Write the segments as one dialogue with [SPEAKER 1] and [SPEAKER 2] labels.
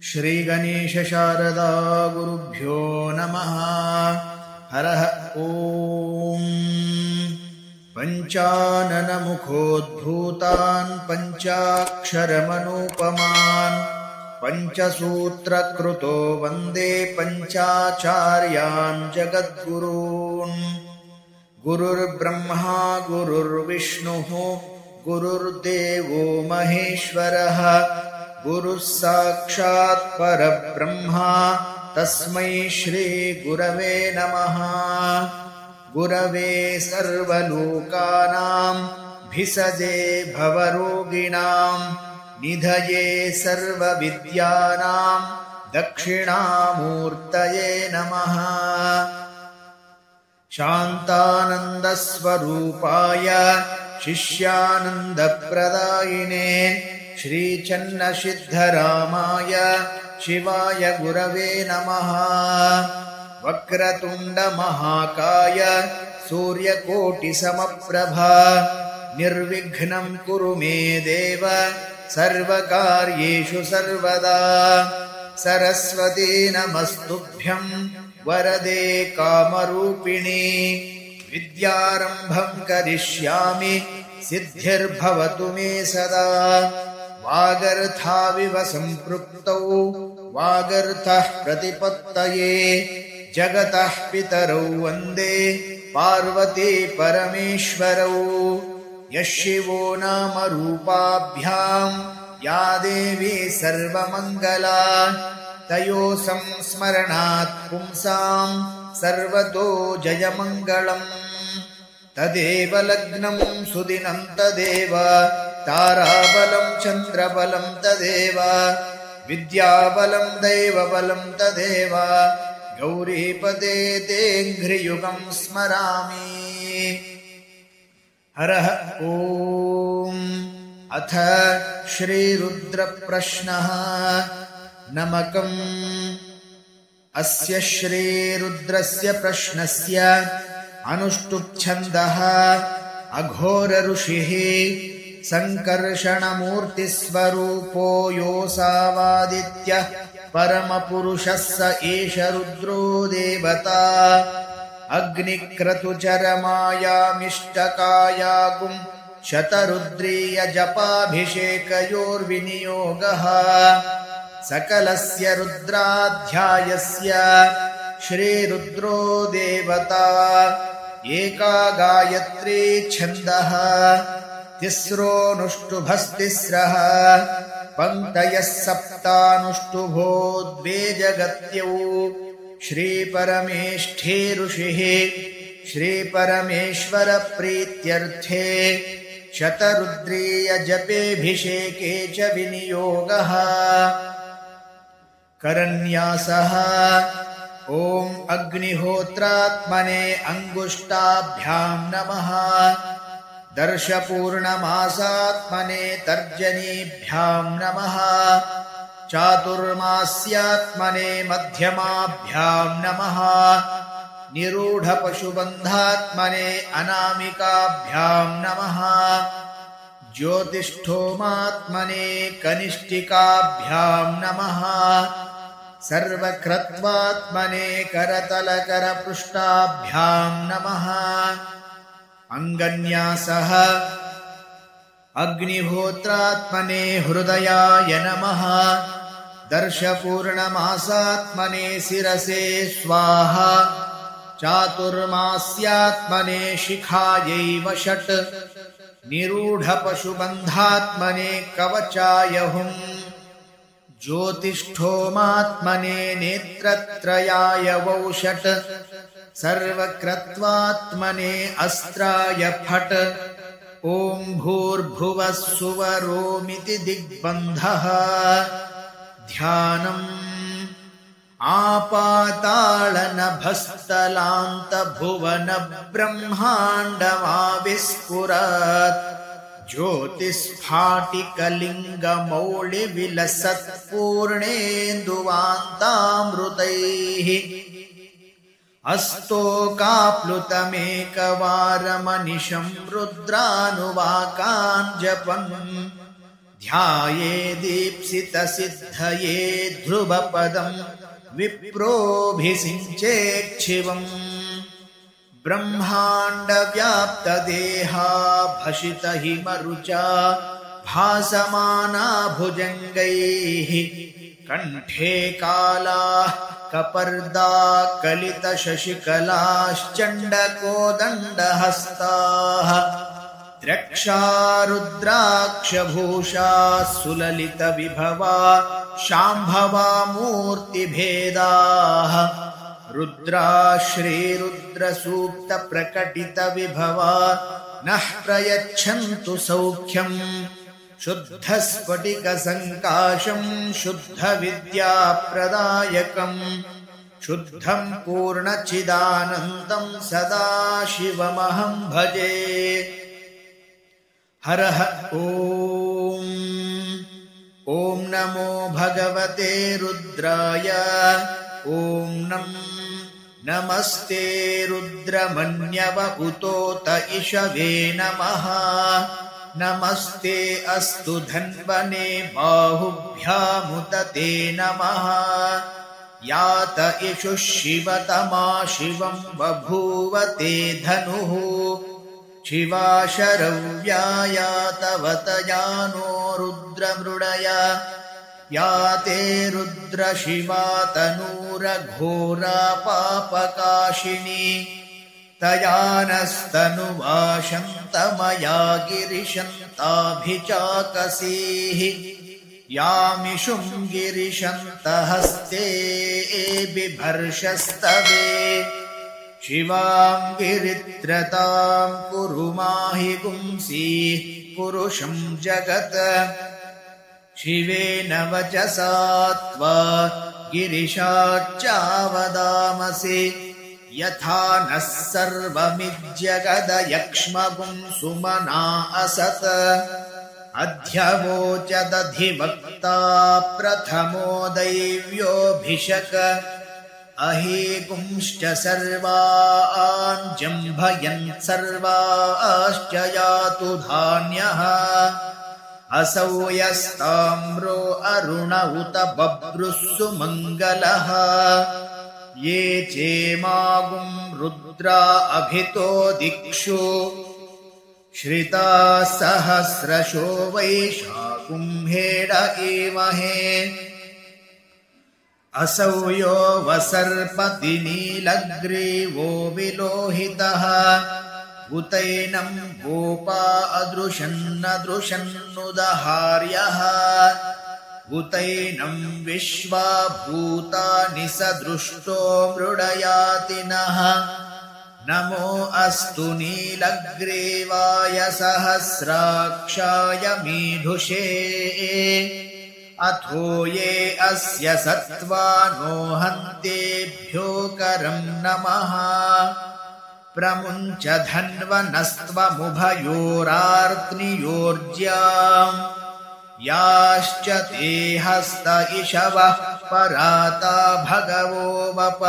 [SPEAKER 1] श्रीगणेशशारदा गुरुभ्यो नमः। हरः ॐ। पञ्चाननमुखोद्भूतान् पञ्चाक्षरमनुपमान् पञ्चसूत्रकृतो वन्दे पञ्चाचार्यान् जगद्गुरून्। गुरुर्ब्रह्मा गुरुर्विष्णुः गुरुर्देवो महेश्वरः गुरुः साक्षात् परब्रह्मा तस्मै श्रीगुरवे नमः। गुरवे सर्वलोकानां भिषजे भवरोगिणां निधये सर्वविद्यानां दक्षिणामूर्तये नमः। शान्तानन्दस्वरूपाय शिष्यानन्दप्रदायिने श्रीचन्नसिद्धरामाय शिवाय गुरवे नमः। वक्रतुण्डमहाकाय सूर्यकोटिसमप्रभा निर्विघ्नं कुरु मे देव सर्वकार्येषु सर्वदा। सरस्वती नमस्तुभ्यं वरदे कामरूपिणी विद्यारम्भं करिष्यामि सिद्धिर्भवतु मे सदा। वागर्थाविव सम्पृक्तौ वागर्थः प्रतिपत्तये जगतः पितरौ वन्दे पार्वती परमेश्वरौ। यः शिवो नाम रूपाभ्यां या देवी सर्वमङ्गला तयोः संस्मरणात् पुंसां सर्वतो जयमङ्गलम्। तदेव लग्नं सुदिनं तदेव ताराबलं चन्द्रबलं तदेव विद्याबलं दैवबलं तदेव गौरीपदे तेऽङ्घ्रियुगं स्मरामि। हरः ॐ। अथ श्रीरुद्रप्रश्नः। नमकम्। अस्य श्रीरुद्रस्य प्रश्नस्य अनुष्टुप्छन्दः अघोरऋषिः सङ्कर्षणमूर्तिस्वरूपो योऽसावादित्यः परमपुरुषः स एष रुद्रो देवता। अग्निक्रतुचरमायामिष्टकायागुं शतरुद्रीयजपाभिषेकयोर्विनियोगः सकलस्य रुद्राध्यायस्य श्रीरुद्रो देवता। एका गायत्री छन्दः तिस्रोऽनुष्टुभस्तिस्रः पङ्क्तयः सप्तानुष्टुभो द्वे जगत्यौ। श्रीपरमेष्ठी ऋषिः श्रीपरमेश्वरप्रीत्यर्थे शतरुद्रीयजपेऽभिषेके च विनियोगः। करन्यासः। ॐ अग्निहोत्रात्मने अङ्गुष्टाभ्यां नमः। दर्शपूर्णमासात्मने तर्जनीभ्यां नमः। चातुर्मास्यात्मने मध्यमाभ्यां नमः। निरूढपशुबन्धात्मने अनामिकाभ्यां नमः। ज्योतिष्ठोमात्मने कनिष्ठिकाभ्यां नमः। सर्वक्रत्वात्मने करतलकरपृष्ठाभ्यां नमः। अङ्गन्यासः। अग्निहोत्रात्मने हृदयाय नमः। दर्शपूर्णमासात्मने शिरसे स्वाहा। चातुर्मास्यात्मने शिखायै वषट्। निरूढपशुबन्धात्मने कवचाय हुम्। ज्योतिष्ठोमात्मने नेत्रत्रयाय वौषट्। सर्वक्रत्वात्मने अस्त्राय फट्। ॐ भूर्भुवः सुवरोमिति दिग्बन्धः। ध्यानम्। आपातालनभस्तलान्तभुवनब्रह्माण्डमाविस्फुरत्। ज्योतिस्फाटिकलिङ्गमौलिविलसत्पूर्णेन्दुवान्तामृतैः। अस्तोकाप्लुतमेकवारमनिशं रुद्रानुवाकान् जपन् ध्यायेदीप्सितसिद्धये ध्रुवपदं विप्रोऽभिषिञ्चेच्छिवम् ब्रह्माण्डव्याप्तदेहा भसितहिमरुचा भासमाना भुजङ्गैः कण्ठे कालाः कपर्दा कलितशशिकलाश्चण्डकोदण्डहस्ताः द्रक्षारुद्राक्षभूषा सुललितविभवा शाम्भवा मूर्तिभेदाः रुद्रा श्रीरुद्रसूक्तप्रकटितविभवा नः प्रयच्छन्तु सौख्यम् शुद्धस्फटिकसङ्काशं शुद्धविद्याप्रदायकम् शुद्धं पूर्णचिदानन्दं सदाशिवमहं भजे। हरः ॐ नमो भगवते रुद्राय ॐ नमस्ते रुद्रमन्यव उतोत इषवे नमः नमस्ते अस्तु धन्वने बाहुभ्यामुदते नमः यात इषुः शिवतमा शिवं बभूवते धनुः शिवा शरव्या यातवतयानो रुद्रमृडय याते रुद्रशिवा तनूरघोरा पापकाशिनी तया नस्तनुवाशन्तमया गिरिशन्ताभिचाकसीः यामिषुं गिरिशन्तहस्ते बिभर्षस्तवे शिवां गिरित्रतां कुरु माहि पुंसीः पुरुषं जगत् शिवेन वचसा त्वा गिरिशाच्चावदामसि यथा नः सर्वमिज्जगदयक्ष्मगुं सुमना असत् अध्यवोचदधिवक्ता प्रथमो दैव्योऽभिषक अहेगुंश्च सर्वान् जम्भयन् सर्वाश्च यातु धान्यः असौ यस्ताम्रो अरुण उत बभ्रुः सुमङ्गलः ये चेमागुं रुद्रा अभितो दिक्षु श्रिता सहस्रशो वैशाखुं हेड एमहे असौ यो वसर्पति नीलग्रीवो विलोहितः उतैनं गोपा अदृशन्नदृशन्नुदहार्यः उतैनं विश्वा भूतानि सदृष्टो मृडयातिनः नमो अस्तु नीलग्रीवाय सहस्राक्षाय मीढुषे अथो ये अस्य सत्त्वानो हन्तेभ्यो करं नमः प्रमुञ्च धन्वनस्त्वमुभयोरार्त्नियोर्ज्याम् याश्च ते हस्त इषवः पराता भगवो वप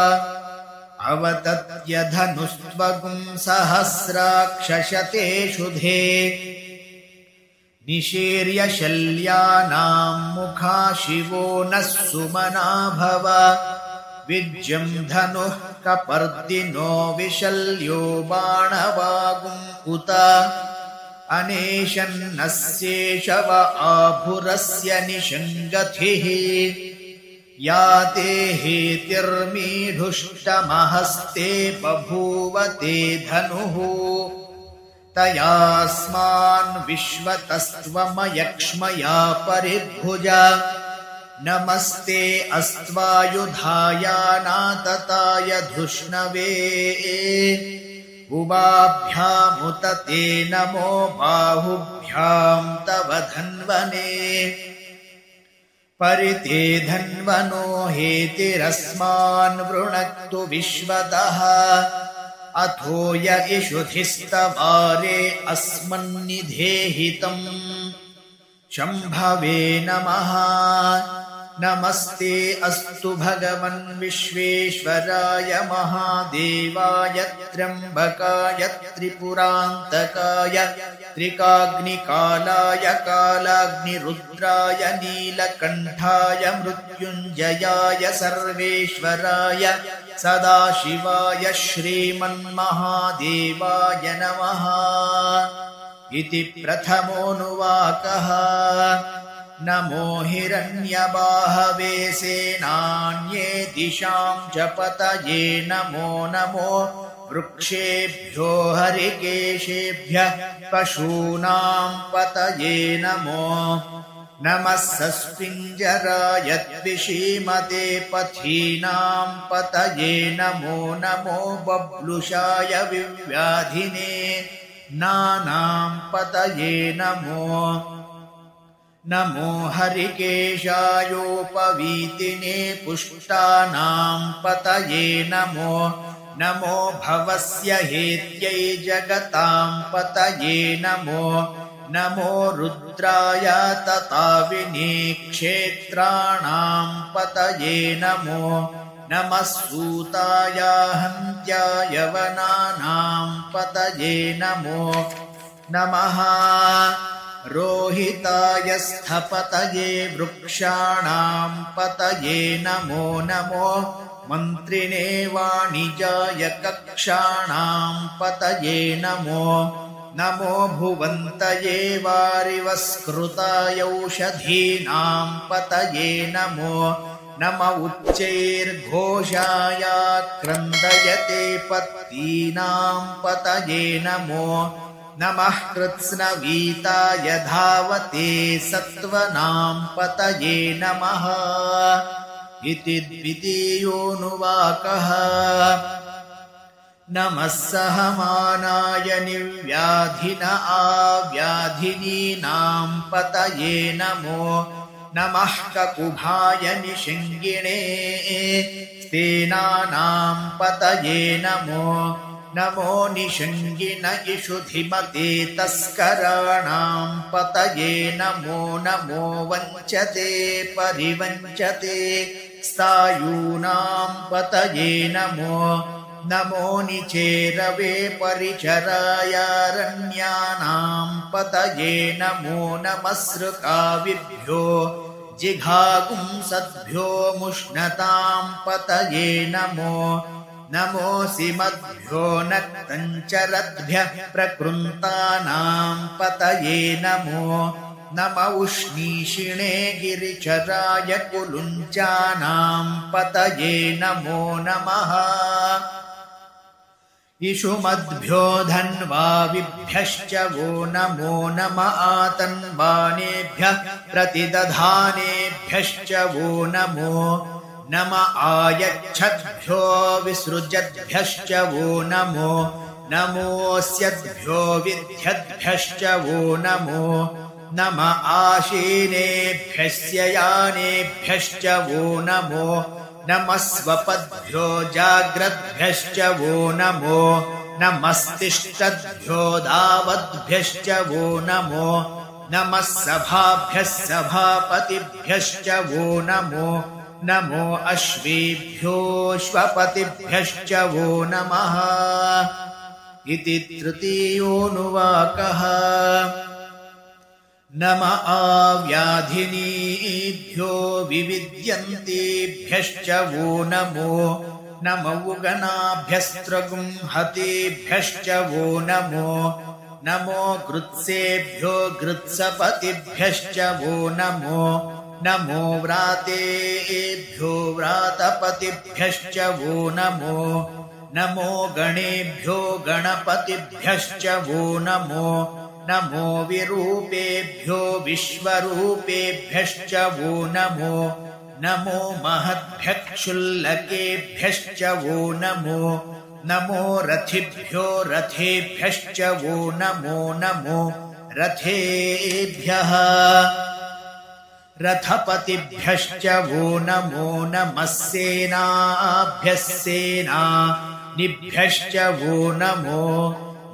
[SPEAKER 1] अवतत्यधनुस्त्वगुं सहस्राक्षशते शुधे निशीर्य शल्यानां मुखा शिवो नः सुमना भव विज्यं धनुः कपर्दिनो विशल्यो बाणवागुं उत अनेशन्नस्येषव आभुरस्य निषङ्गथिः याते हेतिर्मीढुष्टमहस्ते बभूवते धनुः तयास्मान् विश्वतस्त्वमयक्ष्मया परिभुज नमस्ते अस्त्वायुधायानातताय धुष्णवे उभाभ्यामुत ते नमो बाहुभ्यां तव धन्वने परिते धन्वनो हेतिरस्मान् वृणक्तु विश्वतः अथो य इषुधिस्तवारे अस्मन्निधेहितम् शम्भवे नमः नमस्ते अस्तु भगवन् विश्वेश्वराय महादेवाय त्र्यम्बकाय त्रिपुरान्तकाय त्रिकाग्निकालाय कालाग्निरुद्राय नीलकण्ठाय मृत्युञ्जयाय सर्वेश्वराय सदाशिवाय श्रीमन्महादेवाय नमः इति प्रथमोऽनुवाकः। नमो हिरण्यबाहवे सेनान्ये दिशां च पतये नमो नमो वृक्षेभ्यो हरिकेशेभ्यः पशूनां पतये नमो नमः सस्पिञ्जराय द्विषीमते पथीनां पतये नमो नमो बब्लुषाय विव्याधिने नानां पतये नमो नमो हरिकेशायोपवीतिने पुष्टानां पतये नमो नमो भवस्य हेत्यै जगतां पतये नमो नमो रुद्राय तताविने क्षेत्राणां पतये नमो नमः सूताय हन्त्याय वनानां पतये नमो नमः रोहिताय स्थपतये वृक्षाणां पतये नमो नमो मन्त्रिणे वाणिजाय कक्षाणां पतये नमो नमो भुवन्तये वारिवस्कृताय औषधीनां पतये नमो नम उच्चैर्घोषाय क्रन्दयते पत्तीनां पतये नमो नमः कृत्स्नवीताय धावते सत्त्वनां पतये नमः इति द्वितीयोऽनुवाकः। नमः सहमानाय निर्व्याधिन आव्याधिनीनां पतये नमो नमः ककुभाय निषङ्गिणे स्तेनानां पतये नमो नमो निषङ्गिन इषुधिमते तस्कराणां पतये नमो नमो वञ्चते परिवञ्चते स्थायूनां पतये नमो नमो निचेरवे परिचरायारण्यानां पतये नमो नमस्रुकाविभ्यो जिघागुंसद्भ्यो मुष्णतां पतये नमो नमोऽसि मद्भ्यो नक्तञ्चरद्भ्यः प्रकृन्तानां पतये नमो नम उष्णीषिणे गिरिचराय कुलुञ्चानां पतये नमो नमः इषुमद्भ्यो धन्वाविभ्यश्च वो नमो नम आतन्वानेभ्यः प्रतिदधानेभ्यश्च वो नमो नम आयच्छद्भ्यो विसृजद्भ्यश्च वो नमो नमोऽस्यद्भ्यो विद्यद्भ्यश्च वो नमो नम आशीनेभ्यस्य यानेभ्यश्च वो नमो नमः स्वपद्भ्यो जाग्रद्भ्यश्च वो नमो नमस्तिष्ठद्भ्यो धावद्भ्यश्च वो नमो नमः सभाभ्यः सभापतिभ्यश्च वो नमो नमो अश्वेभ्योऽश्वपतिभ्यश्च वो नमः इति तृतीयोऽनुवाकः। नम आव्याधिनीभ्यो विविद्यन्तेभ्यश्च वो नमो नम उगनाभ्यस्त्रगुंहतेभ्यश्च वो नमो नमो गृत्सेभ्यो गृत्सपतिभ्यश्च वो नमो नमो व्रातेभ्यो व्रातपतिभ्यश्च वो नमो नमो गणेभ्यो गणपतिभ्यश्च वो नमो नमो विरूपेभ्यो विश्वरूपेभ्यश्च वो नमो नमो महद्भ्यः क्षुल्लकेभ्यश्च वो नमो नमो रथिभ्यो रथेभ्यश्च वो नमो नमो रथेभ्यः रथपतिभ्यश्च वो नमो नमः सेनाभ्यः सेनानिभ्यश्च वो नमो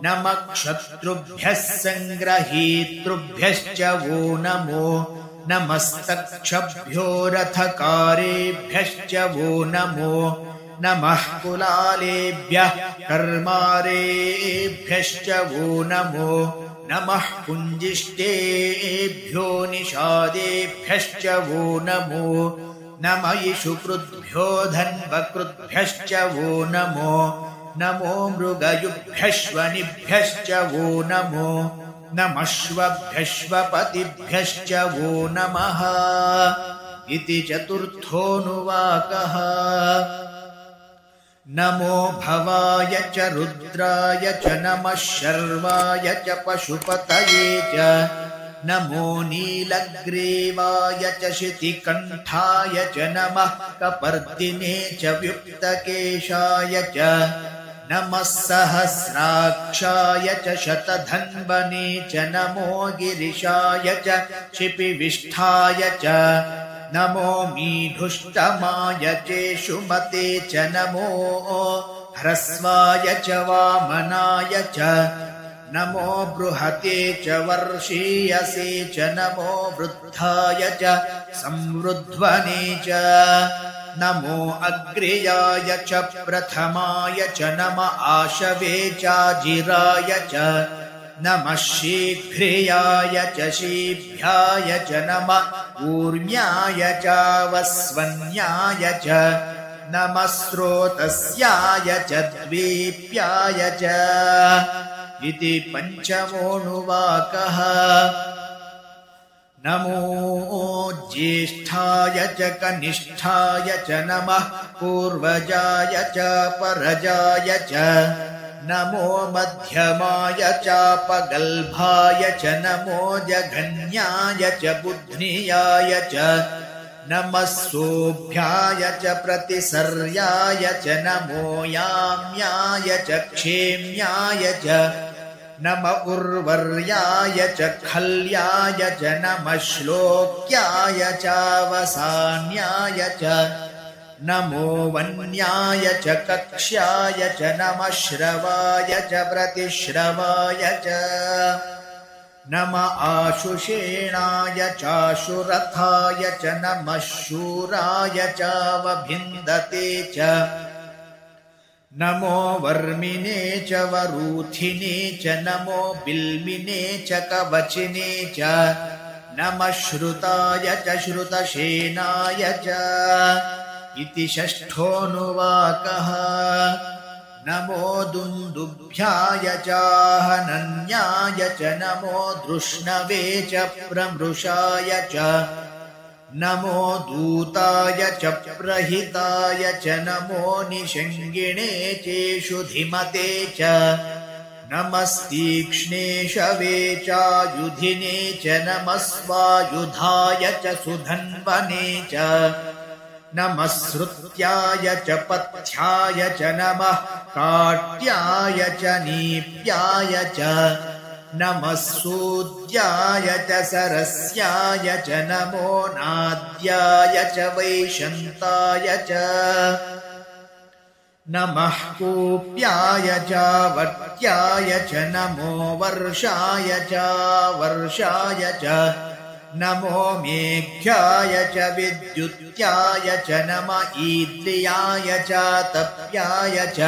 [SPEAKER 1] नमः क्षत्रुभ्यः सङ्ग्रहीतृभ्यश्च वो नमो नमस्तक्षभ्यो रथकारेभ्यश्च वो नमो नमः कुलालेभ्यः कर्मारेभ्यश्च वो नमो नमः कुञ्जिष्टेभ्यो निषादेभ्यश्च वो नमो नम इषुकृद्भ्यो धन्वकृद्भ्यश्च वो नमो नमो मृगयुभ्यश्वनिभ्यश्च वो नमो नमश्वभ्यश्वपतिभ्यश्च वो नमः इति चतुर्थोऽनुवाकः। नमो भवाय च रुद्राय च नमः शर्वाय च पशुपतये च नमो नीलग्रीवाय च शितिकण्ठाय च नमः कपर्दिने च व्युक्तकेशाय च नमः सहस्राक्षाय च शतधन्वने च नमो गिरिशाय च शिपिविष्ठाय च नमो मीढुष्टमाय चेषुमते च नमो ह्रस्वाय च वामनाय च नमो बृहते च वर्षीयसे च नमो वृद्धाय च संवृध्वने च नमो अग्र्याय च प्रथमाय च नम आशवे चाजिराय च नमः शीघ्रियाय च शीभ्याय च नमः ऊर्म्याय चावस्वन्याय च नमः स्रोतस्याय च द्वीप्याय च इति पञ्चमोऽनुवाकः। नमो ज्येष्ठाय च कनिष्ठाय च नमः पूर्वजाय च परजाय च नमो मध्यमाय चापगल्भाय च नमो जघन्याय च बुद्ध्नियाय च नमः सोऽभ्याय च प्रतिसर्याय च नमो याम्याय च क्षेम्याय च नम उर्वर्याय च खल्याय च नमः श्लोक्याय चावसान्याय च नमो वन्याय च कक्ष्याय च नमः श्रवाय च प्रतिश्रवाय च नम आशुषेणाय चाशुरथाय च नमः शूराय चावभिन्दते च नमो वर्मिने च वरूथिने च नमो बिल्मिने च कवचिने च नमः श्रुताय च श्रुतशेनाय च इति षष्ठोऽनुवाकः। नमो दुन्दुभ्याय चाहनन्याय च नमो धृष्णवे च प्रमृषाय च नमो दूताय च प्रहिताय च नमो निषङ्गिणे चेषुधिमते च नमस्तीक्ष्णे शवे चायुधिने च नमः स्वायुधाय च सुधन्वने च नमः श्रुत्याय च पथ्याय च नमः काट्याय च नीप्याय च नमः सूद्याय च सरस्याय च नमो नाद्याय च वैशन्ताय च नमः कूप्याय च वर्त्याय च नमो वर्षाय च वर्षाय च नमो मेघ्याय च विद्युत्याय च नम ईद्रियाय च तप्याय च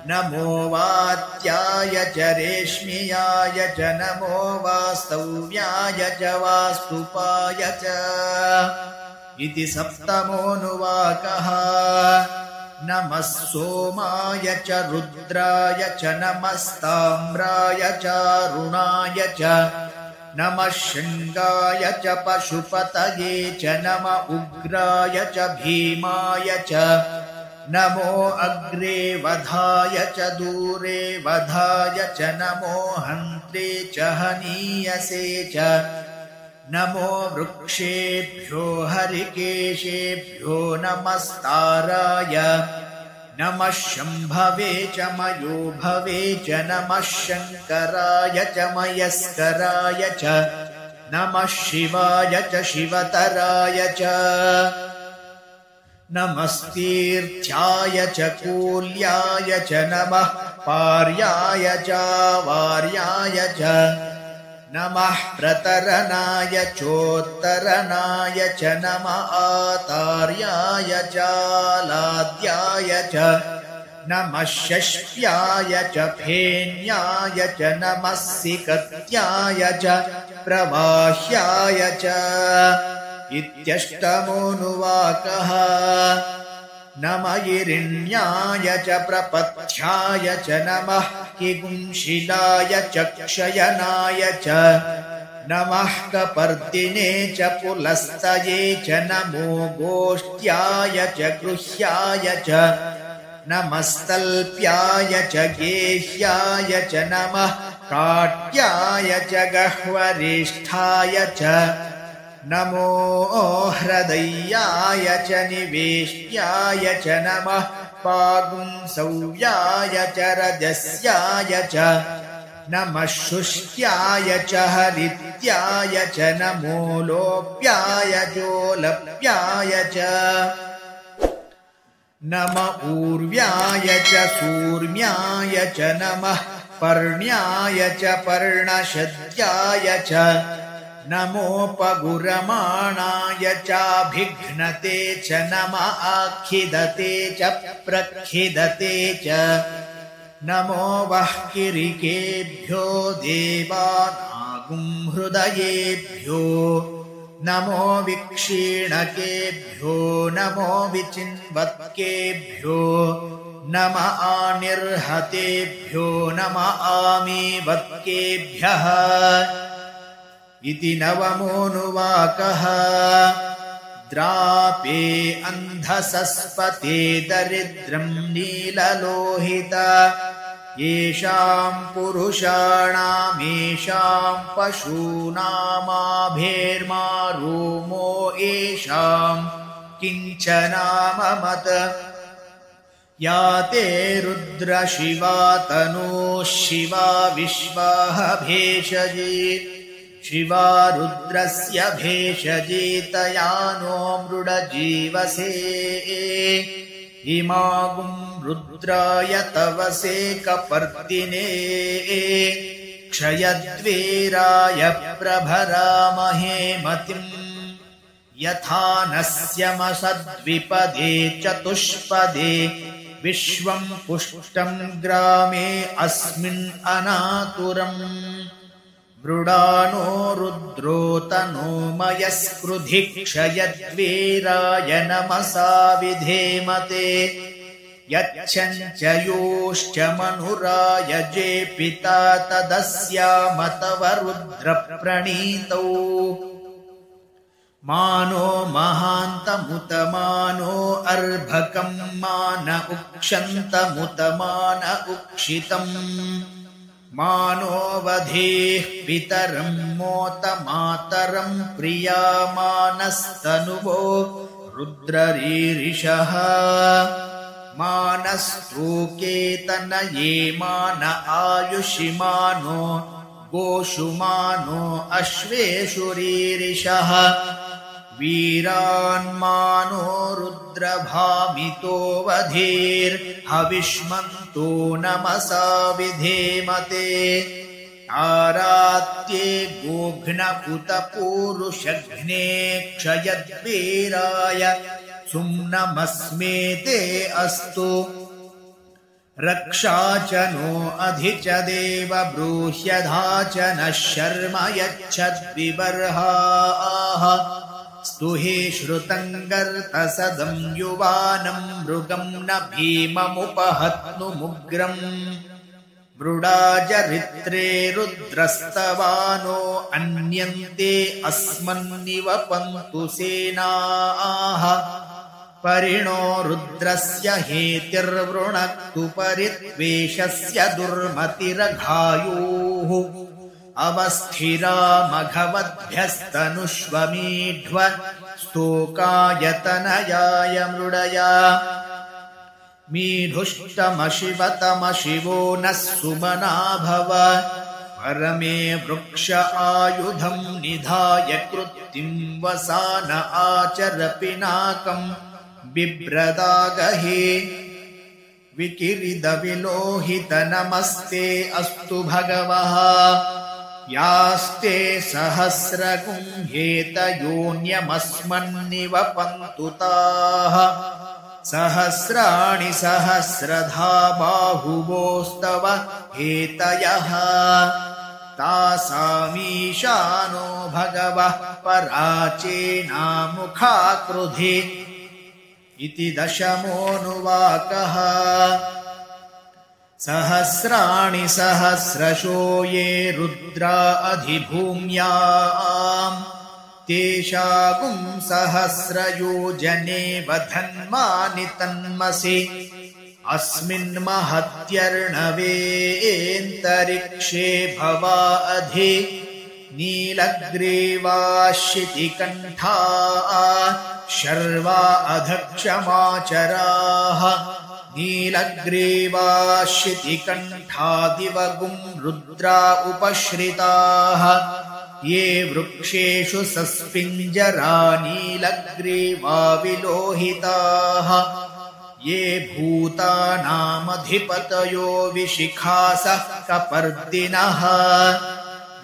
[SPEAKER 1] नमो वात्याय च रेश्म्याय च नमो वास्तव्याय च वास्तुपाय च इति सप्तमोऽनुवाकः। नमः सोमाय च रुद्राय च नमस्ताम्राय च रुणाय च नमः शृङ्गाय च पशुपतये च नम उग्राय च भीमाय च नमो अग्रे वधाय च दूरे वधाय च नमो हन्त्रे च हनीयसे च नमो वृक्षेभ्यो हरिकेशेभ्यो नमस्ताराय नमः शम्भवे च मयोभवे च नमः शङ्कराय च मयस्कराय च नमः शिवाय च शिवतराय च नमस्तीर्थ्याय च कूल्याय च नमः पार्याय च वार्याय च नमः प्रतरणाय चोत्तरणाय च नमः आतार्याय चालाद्याय च नमः षष्ट्याय च फेन्याय च नमः सिकत्याय च प्रवाह्याय च इत्यष्टमोऽनुवाकः। नमः इरिण्याय च प्रपथ्याय च नमः किगुंशिलाय च क्षयनाय च नमः कपर्दिने च पुलस्तये च नमो गोष्ट्याय च गृह्याय च नमस्तल्प्याय च गेह्याय च नमः काट्याय च गह्वरेष्ठाय च नमो हृदयाय च निवेष्ट्याय च नमः पागुंसव्याय च रजस्याय च नमः शुष्ट्याय च हरित्याय च नमो लोप्याय जोलप्याय च नम ऊर्व्याय च सूर्म्याय च नमः पर्ण्याय च पर्णशद्याय च नमोपगुरमाणाय चाभिघ्नते च नमः आखिदते च प्रखिदते च नमो वह्किरिकेभ्यो देवानागुं हृदयेभ्यो नमो विक्षीणकेभ्यो नमो विचिन्वत्केभ्यो नम आनिर्हतेभ्यो नम आमीवत्केभ्यः इति नवमोऽनुवाकः। द्रापे अन्धसस्पते दरिद्रं नीललोहित येषां पुरुषाणामेषां पशूनामाभेर्मारूमो येषां किञ्चनाममत या ते रुद्रशिवा तनूः शिवा विश्वाः भेषजे शिवा रुद्रस्य भेषजेतया नो मृडजीवसे इमागुं रुद्राय तवसे कपर्दिने क्षयद्वीराय प्रभरामहे मतिम् यथा नस्यमसद्विपदे चतुष्पदे विश्वं पुष्टं ग्रामे अस्मिन् अनातुरम् मृडानो रुद्रो तनोमयस्कृधि क्षयद्वीराय नमसा विधेमते यच्छञ्च योश्च मनुराय जे पिता तदस्यामतव रुद्रप्रणीतौ मानो महान्तमुतमानो अर्भकं मान उक्षन्तमुतमान उक्षितम् मानो वधेः पितरं मोत मातरं प्रियामानस्तनुवो रुद्ररीरिषः मानस्तूकेतनये मान आयुषिमानो गोषुमानो अश्वेषु रीरिषः वीरान्मानो रुद्रभामितो वधेर्हविष्मन्तो नमसा विधेमते आरात्ये गोघ्नकुतपूरुषघ्ने क्षयद्वीराय सुम्नमस्मेते अस्तु रक्षा च नो अधि च देव ब्रूह्यधा च नः शर्म यच्छद्विबर्हाः स्तुहि श्रुतं गर्तसदं युवानं मृगं न भीममुपहत्नुमुग्रम् मृडाजरित्रे रुद्रस्तवानो अन्यन्ते अस्मन्निव पन्तु सेनाः परिणो रुद्रस्य हेतिर्वृणक्तु परित्वेषस्य दुर्मतिरघायुः अवस्थिरा मघवद्भ्यस्तनुष्वमीढ्व स्तोकायतनयाय मृडया मीढुष्टमशिवतमशिवो नः सुमना भव परमे वृक्ष आयुधं निधाय कृत्तिं वसान आचर पिनाकं बिभ्रदागहे विकिरिद विलोहित नमस्ते अस्तु भगवः यास्ते सहस्रगुं हेतयोऽन्यमस्मन्निव पन्तुताः सहस्राणि सहस्रधा बाहुवोस्तव हेतयः तासामीशानो भगवः पराचेनामुखाकृधि इति दशमोऽनुवाकः। सहस्राणि सहस्रशो ये रुद्रा अधिभूम्याम् तेषागुं सहस्रयोजने वधन्मानि तन्मसि अस्मिन्महत्यर्णवेऽन्तरिक्षे भवा अधि नीलग्रीवाश्चितिकण्ठा शर्वा अधक्षमाचराः नीलग्रीवाश्चितिकण्ठादिवगुं रुद्रा उपश्रिताः ये वृक्षेषु सस्पिञ्जरा नीलग्रीवा विलोहिताः ये भूतानामधिपतयो विशिखासः कपर्दिनः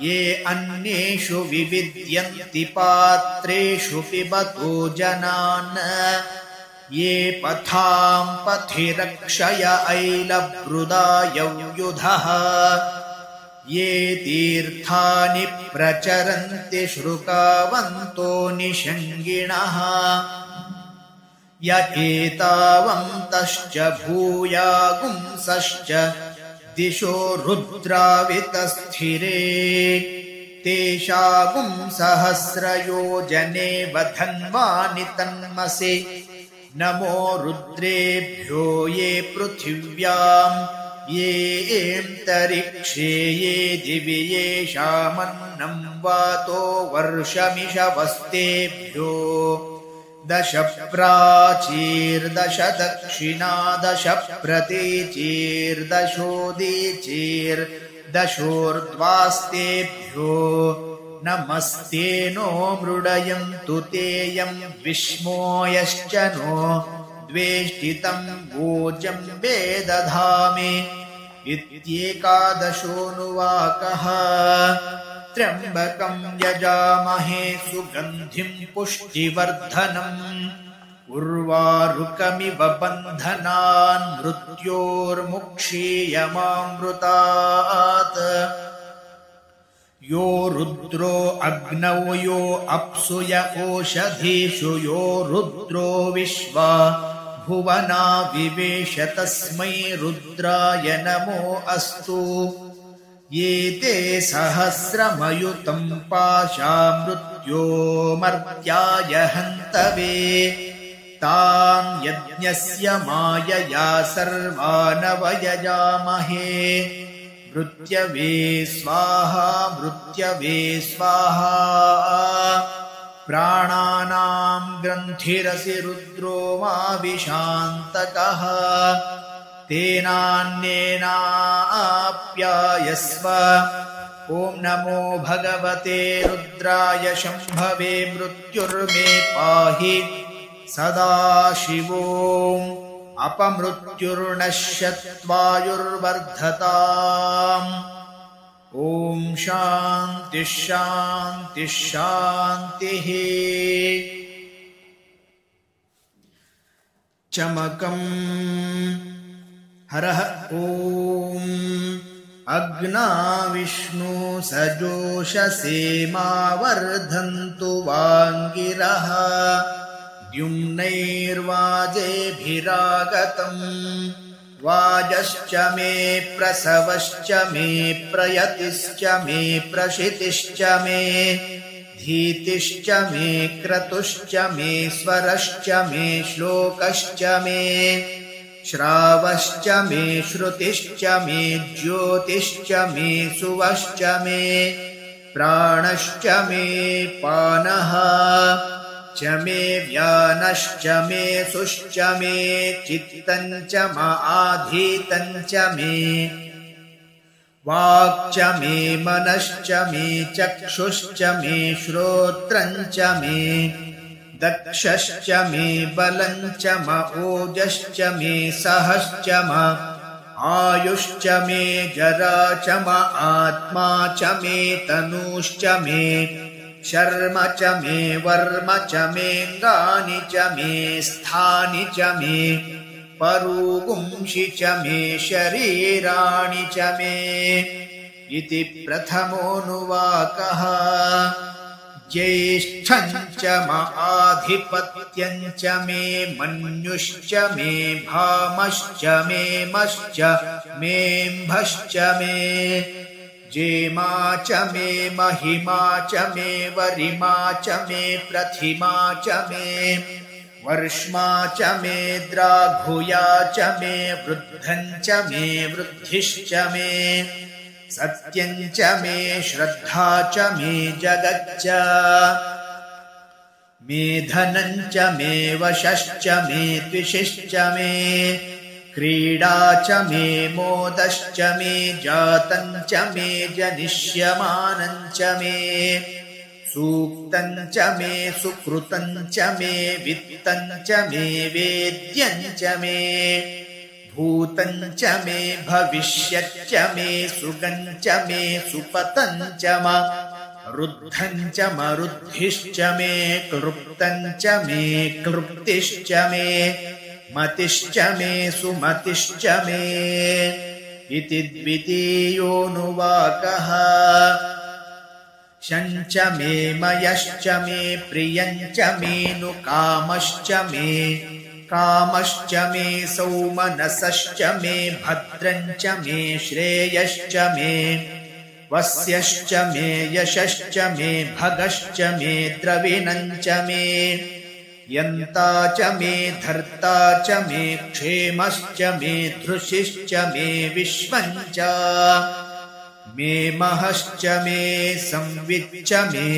[SPEAKER 1] ये अन्येषु विविद्यन्ति पात्रेषु पिबतो जनान् ये पथां पथिरक्षय ऐलवृदायव्युधः ये तीर्थानि प्रचरन्ति श्रुकावन्तो निषङ्गिणः य एतावन्तश्च भूयागुंसश्च दिशो रुद्रावितस्थिरे तेषागुं सहस्रयोजने वधन्वानि तन्मसि नमो रुद्रेभ्यो ये पृथिव्यां येऽन्तरिक्षे ये दिवि येषामन्नं वातो वर्षमिषवस्तेभ्यो दश प्राचीर्दश दक्षिणा दश प्रतीचीर्दशोदीचीर्दशोर्ध्वास्तेभ्यो नमस्ते नो मृडयन्तु तेऽयं विष्मोयश्च नो द्वेष्टितं भोजं वेदधामि इत्येकादशोऽनुवाकः। त्र्यम्बकं यजामहे सुगन्धिं पुष्टिवर्धनम् उर्वारुकमिव बन्धनान् मृत्योर्मुक्षीयमामृतात् यो रुद्रो अग्नौ यो अप्सु य ओषधीषु यो रुद्रो विश्वा भुवना विवेश तस्मै रुद्राय नमो अस्तु। ये ते सहस्रमयुतं पाशा मृत्यो मर्त्याय हन्तवे तां यज्ञस्य मायया सर्वानवयजामहे मृत्यवे स्वाहा मृत्यवे स्वाहा। प्राणानां ग्रन्थिरसि रुद्रो मा विशान्तकः तेनान्येनाप्यायस्व। ॐ नमो भगवते रुद्राय शम्भवे मृत्युर्मे पाहि सदाशिवोऽम् अपमृत्युर्नश्यत्वायुर्वर्धताम्। ॐ शान्तिः शान्तिः शान्तिः। चमकम् हरः ॐ अग्ना विष्णु सजोषसे मा वर्धन्तु वाङ्गिरः द्युम्नैर्वाजेभिरागतम् वाजश्च मे प्रसवश्च मे प्रयतिश्च मे प्रशितिश्च मे धीतिश्च मे क्रतुश्च मे स्वरश्च मे श्लोकश्च मे श्रावश्च मे श्रुतिश्च मे ज्योतिश्च मे सुवश्च मे प्राणश्च मे पानः च मे व्यानश्च मे सुश्च मे चित्तञ्च आधीतञ्च मे वाक्च मे मनश्च मे चक्षुश्च मे श्रोत्रञ्च मे दक्षश्च मे बलञ्च ओजश्च मे सहश्च आयुश्च मे जरा च म आत्मा च मे तनुश्च मे शर्म च मे वर्म च मेऽङ्गानि च मे स्थानि च मे परूगुंषि च मे शरीराणि च मे इति प्रथमोऽनुवाकः। ज्येष्ठं च म आधिपत्यं च मे मन्युश्च मे भामश्च मे मश्च मेऽम्भश्च मे जेमा च मे महिमा च मे वरिमा च मे प्रथिमा च मे वर्ष्मा च मे द्राघुया च मे वृद्धं च मे वृद्धिश्च मे सत्यं च मे श्रद्धा च मे जगच्च मे धनं च मे वशश्च मे द्विषिश्च मे क्रीडा च मे मोदश्च मे जातं च मे जनिष्यमानं च मे सूक्तं च मे सुकृतं च मे वित्तं च मे वेद्यं च मे भूतं च मे भविष्यच्च मे सुगं च मे सुपतं च रुद्धं च मरुद्धिश्च मे क्लृप्तं च मे क्लृप्तिश्च मे मतिश्च मे सुमतिश्च मे इति द्वितीयोऽनुवाकः। शञ्च मे मयश्च मे प्रियञ्च मे नुकामश्च मे कामश्च मे सौमनसश्च मे भद्रञ्च मे श्रेयश्च मे वस्यश्च मे यशश्च मे भगश्च मे द्रविणञ्च मे यन्ता च मे धर्ता च मे क्षेमश्च मे धृषिश्च मे विश्वञ्च मे महश्च मे संविच्च मे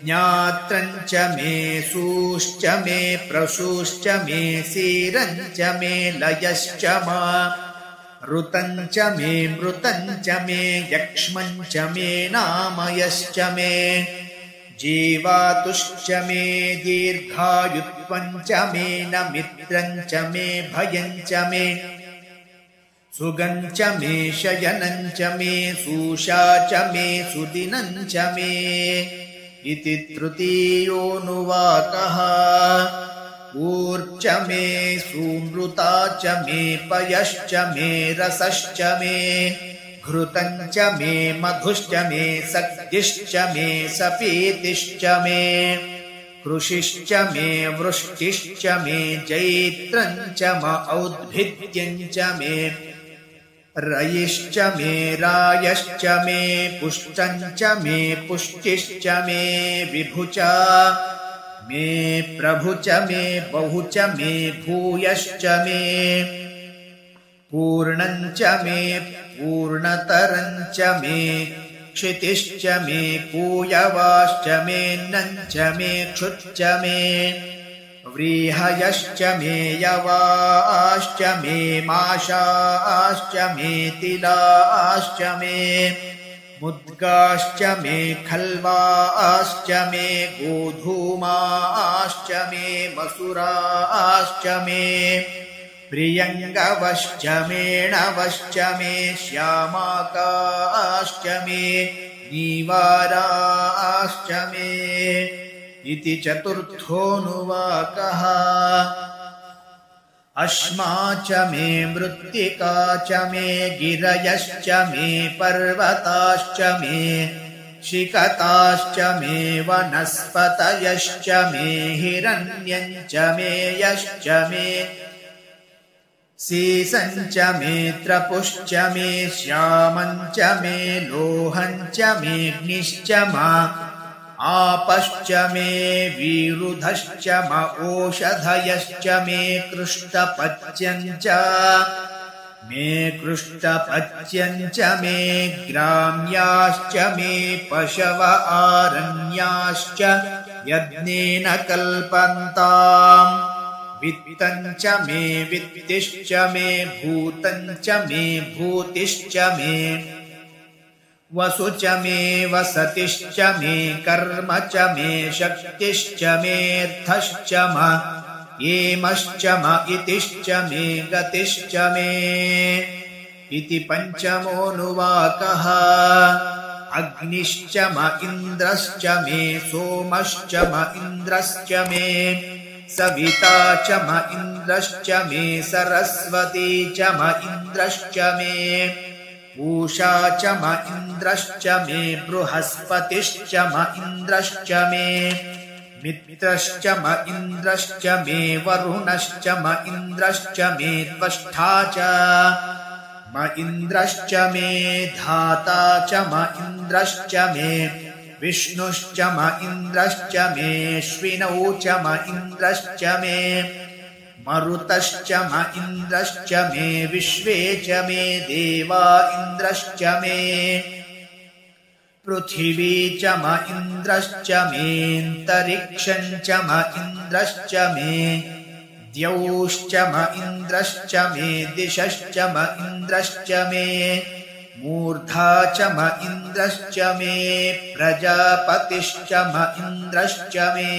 [SPEAKER 1] ज्ञात्रञ्च मे सूश्च मे प्रसूश्च मे सीरञ्च मे लयश्च ऋतञ्च मे मृतञ्च मे यक्ष्मञ्च मे नामयश्च मे जीवातुश्च मे दीर्घायुत्वञ्च मे नमित्रञ्च मे भयञ्च मे सुगञ्च मे शयनञ्च मे सूषा च मे सुदिनञ्च मे इति तृतीयोऽनुवाकः। ऊर्च मे सूनृता च मे पयश्च मे रसश्च मे घृतञ्च मे मधुश्च मे सद्यश्च मे सपीतिश्च मे कृषिश्च मे वृष्टिश्च मे जैत्रञ्च म औद्भिद्यञ्च मे रयिश्च मे रायश्च मे पुष्टञ्च मे पुष्टिश्च मे विभुच मे प्रभुच मे बहुच मे भूयश्च मे पूर्णञ्च मे पूर्णतरञ्च मे क्षितिश्च मे कूयवाश्च मे नञ्च मे क्षुच्च मे व्रीहयश्च मे यवाश्च मे माशाश्च मे तिलाश्च मे मुद्गाश्च मे खल्वाश्च मे गोधूमाश्च मे मसुराश्च मे प्रियङ्गवश्च मेणवश्च मे श्यामाकाश्च मे नीवाराश्च मे इति चतुर्थोऽनुवाकः। अश्मा च मे मृत्तिका च मे गिरयश्च मे पर्वताश्च मे शिखताश्च मे वनस्पतयश्च मे हिरण्यञ्च मे यश्च मे सीसञ्च मे त्रपुश्च मे श्यामञ्च मे लोहञ्च मेऽग्निश्च आपश्च मे विरुधश्च ओषधयश्च मे कृष्टपच्यञ्च मे कृष्टपच्यञ्च मे ग्राम्याश्च मे पशव आरण्याश्च यज्ञेन कल्पन्ताम् वित्तञ्च मे वित्तिश्च मे भूतञ्च मे भूतिश्च मे वसु च मे वसतिश्च मे कर्म च मे शक्तिश्च मेऽर्थश्च येमश्च इतिश्च मे गतिश्च मे इति पञ्चमोऽनुवाकः। अग्निश्च म इन्द्रश्च मे सोमश्च म इन्द्रश्च मे सविता च म इन्द्रश्च मे सरस्वती च म इन्द्रश्च मे पूषा च म इन्द्रश्च मे बृहस्पतिश्च म इन्द्रश्च मे मित्रश्च म इन्द्रश्च मे वरुणश्च म इन्द्रश्च मे त्वष्टा च म इन्द्रश्च मे धाता च म इन्द्रश्च मे विष्णुश्च म इन्द्रश्च मे श्विनौ च म इन्द्रश्च मे मरुतश्च म इन्द्रश्च मे विश्वे च मे देवा इन्द्रश्च मे पृथिवी च म इन्द्रश्च मेऽन्तरिक्षं च म इन्द्रश्च मे द्यौश्च म इन्द्रश्च मे दिशश्च म इन्द्रश्च मे मूर्धा च म इन्द्रश्च मे प्रजापतिश्च म इन्द्रश्च मे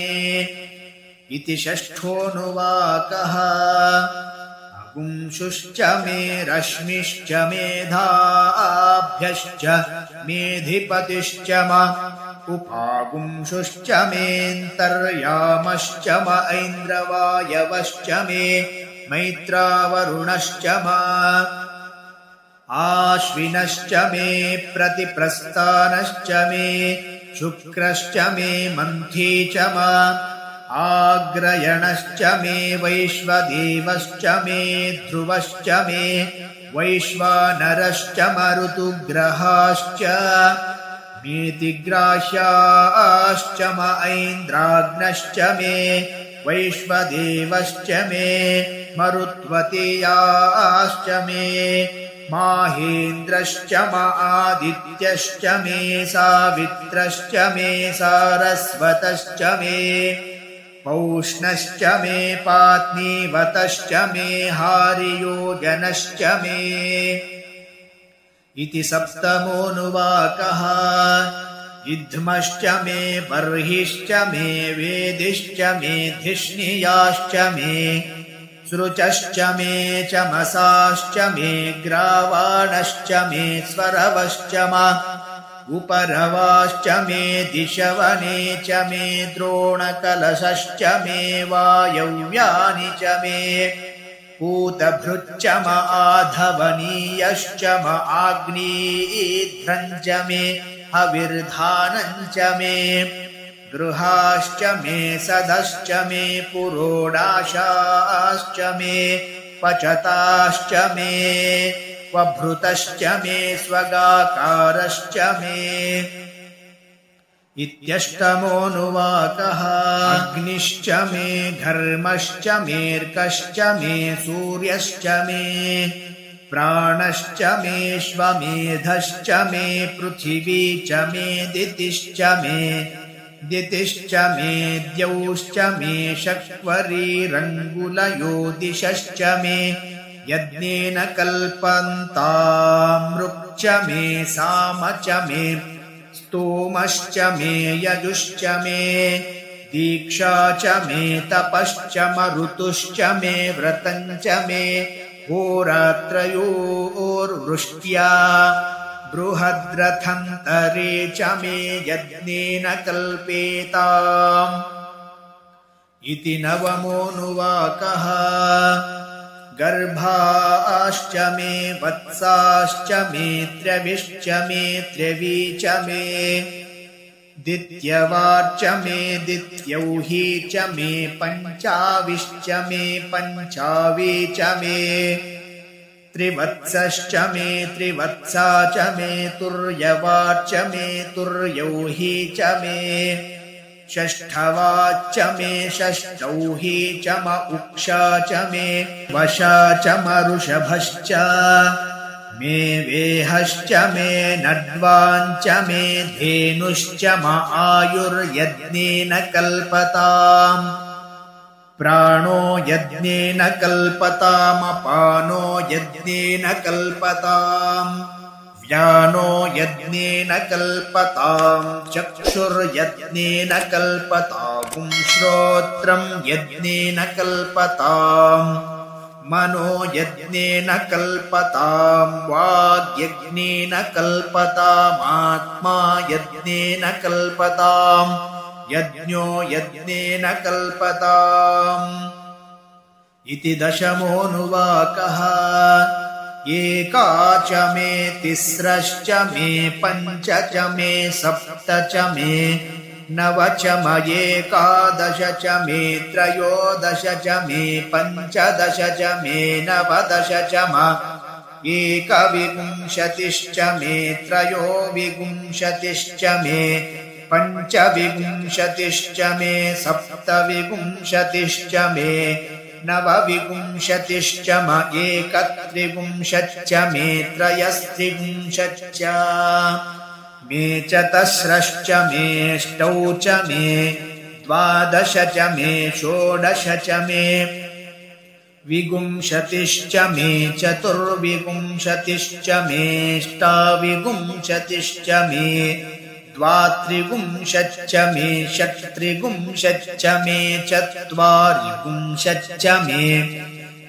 [SPEAKER 1] इति षष्ठोऽनुवाकः। अगुंशुश्च मे रश्मिश्च मेधाभ्यश्च मेधिपतिश्च म उपागुंशुश्च मेऽन्तर्यामश्च म ऐन्द्रवायवश्च मे मैत्रावरुणश्च म आश्विनश्च मे प्रतिप्रस्थानश्च मे शुक्रश्च मे मन्थी च म आग्रयणश्च मे वैश्वदेवश्च मे ध्रुवश्च मे वैश्वानरश्च म ऋतुग्रहाश्च मेतिग्राह्याश्च म ऐन्द्राग्नश्च मे वैश्वदेवश्च मे मरुत्वतीयाश्च मे माहेन्द्रश्च म आदित्यश्च मे सावित्रश्च मे सारस्वतश्च मे पौष्णश्च मे पात्नीवतश्च मे हारियोजनश्च मे इति सप्तमोऽनुवाकः। इद्मश्च मे बर्हिश्च मे वेदिश्च मे धिष्णियाश्च मे सृचश्च मे चमसाश्च मे ग्रावाणश्च मे स्वरवश्च म उपरवाश्च मे दिशवने च मे द्रोणकलशश्च मे वायव्यानि च मे पूतभृच्च म आधवनीयश्च म आग्नेयध्रं च मे हविर्धानं च मे गृहाश्च मे सदश्च मे पुरोडाशाश्च मे पचताश्च मे वभृतश्च मे स्वगाकारश्च मे इत्यष्टमोऽनुवाकः। अग्निश्च मे घर्मश्च मेऽर्कश्च मे सूर्यश्च मे प्राणश्च मेऽश्वमेधश्च मे पृथिवी च मे दितिश्च मे दितिश्च मे द्यौश्च मे शक्वरीरङ्गुलयो दिशश्च मे यज्ञेन कल्पन्तामृक् मे साम च मे स्तोमश्च मे यजुश्च मे दीक्षा च मे तपश्च म ऋतुश्च मे व्रतं च मे होरात्रयोर्वृष्ट्या बृहद्रथन्तरे च मे यज्ञेन कल्पेताम् इति नवमोऽनुवाकः। गर्भाश्च मे वत्साश्च मे त्र्यविश्च मे त्र्यवी च मे दित्यवार्च मे दित्यौही च मे पञ्चाविश्च मे पञ्चावी च मे त्रिवत्सश्च मे त्रिवत्सा च मे तुर्यवार्च मे तुर्यौही च मे षष्ठवाच्च मे षष्ठौही च म उक्षा च मे वशा च म ऋषभश्च मे वेहश्च मे नड्वाञ्च मे धेनुश्च म आयुर्यज्ञेन कल्पताम् प्राणो यज्ञेन कल्पतामपानो यज्ञेन कल्पताम् व्यानो यज्ञेन कल्पताम् चक्षुर्यज्ञेन कल्पताम् श्रोत्रम् यज्ञेन कल्पताम् मनो यज्ञेन कल्पतां वाग्यज्ञेन कल्पतामात्मा यज्ञेन कल्पतां यज्ञो यज्ञेन कल्पताम् इति दशमोऽनुवाकः। एका च मे तिस्रश्च मे पञ्च च मे सप्त च मे नव च म एकादश च मे त्रयोदश च मे पञ्चदश च मे नवदश च म एकविंशतिश्च मे त्रयोविंशतिश्च मे पञ्चविंशतिश्च मे सप्तविंशतिश्च मे नवविंशतिश्च म एकत्रिंशच्च मे त्रयस्त्रिंशच्च मे चतस्रश्च मेऽष्टौ च मे द्वादश च मे षोडश च मे विंशतिश्च मे चतुर्विंशतिश्च मेऽष्टाविंशतिश्च मे द्वात्रिंशच्च मे षट्त्रिंशच्च मे चत्वारिंशच्च मे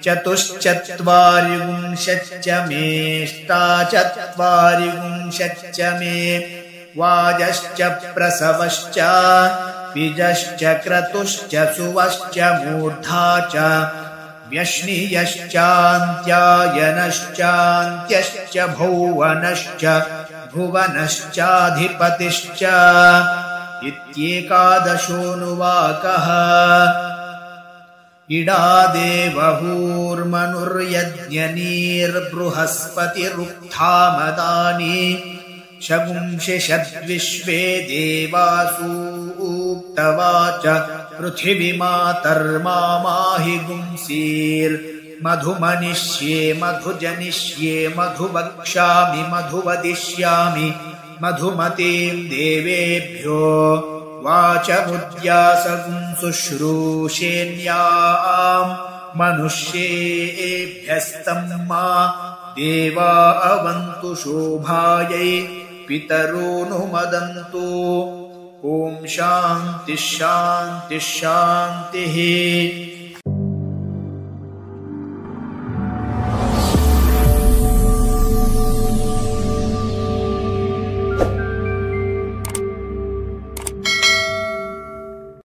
[SPEAKER 1] चतुश्चत्वारिंशच्च मेऽष्टाचत्वारिंशच्च मे वाजश्च प्रसवश्च बीजश्च क्रतुश्च सुवश्च मूर्धा च व्यश्नियश्चान्त्यायनश्चान्त्यश्च भौवनश्च भुवनश्चाधिपतिश्च इत्येकादशोऽनुवाकः। इडादेवहूर्मनुर्यज्ञनीर्बृहस्पतिरुक्थामदानि शगुंषिषद्विश्वे देवासूक्तवाच पृथिवीमातर्मामाहि गुंसीर्मधुमनिष्ये मधुजनिष्ये मधुवक्ष्यामि मधुवदिष्यामि मधुमतीं देवेभ्यो वाचमुद्यासगुं शुश्रूषेण्याम् मनुष्येभ्यस्तम्मा देवा अवन्तु शोभायै पितरोऽनुमदन्तु। ॐ शान्तिः शान्तिः शान्तिः।